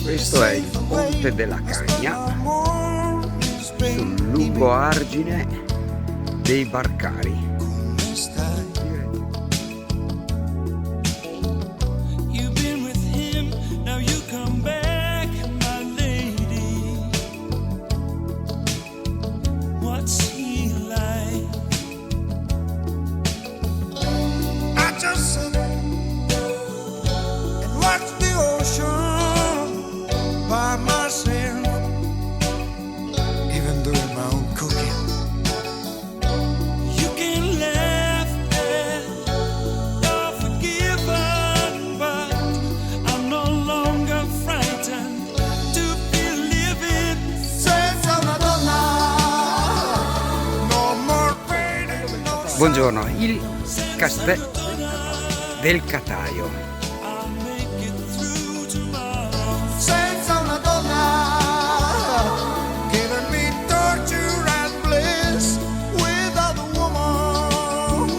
Questo è il Ponte della Cagna sul lungo argine dei Barcari. Buongiorno, il castello del Cataio. Senza una donna, giving me torture and bliss without a woman,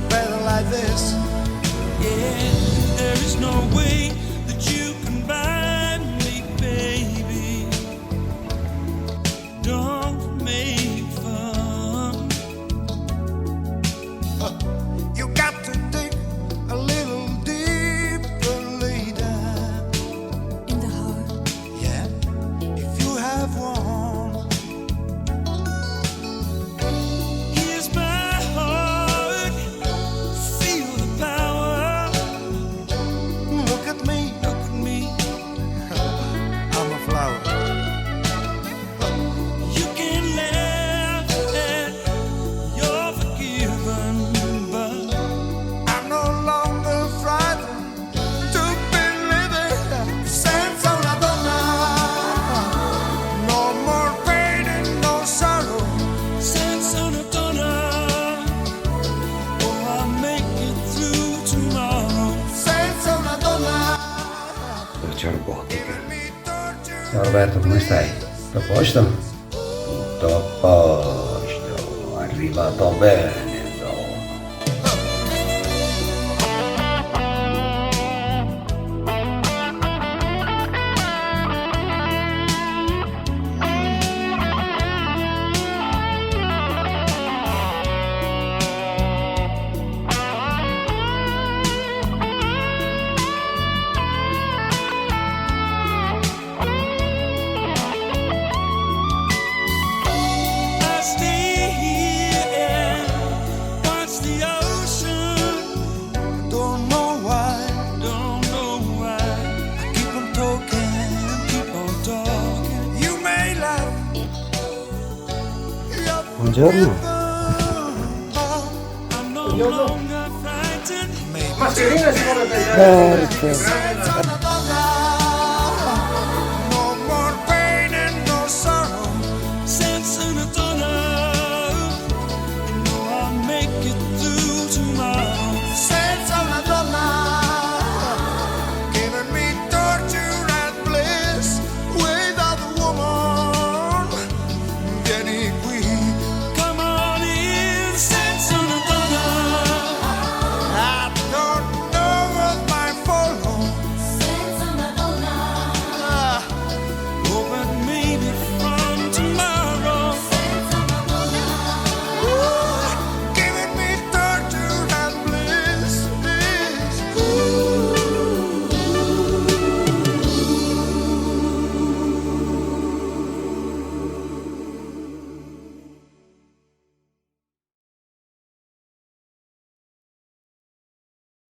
better like this. Yeah, there is no way that you can buy me, baby. Don't make fun. You got to dig a little deeper later in the heart. Yeah, if you have one. Here's my heart, feel the power. Look at me, I'm a flower. You can laugh at you're forgiven, but I'm no longer frightened to be living senza una donna. No more pain and no sorrow senza una donna. Oh, I'll make it through tomorrow senza una donna. Voce robotica. Ciao Roberto, come stai? Tutto a posto? Tutto a posto, arrivato bene. I stay here and watch the ocean. Don't know why. I keep on talking. You may laugh. Buongiorno. I'm no longer frightened. Mascherina si vuole tagliare. Certo.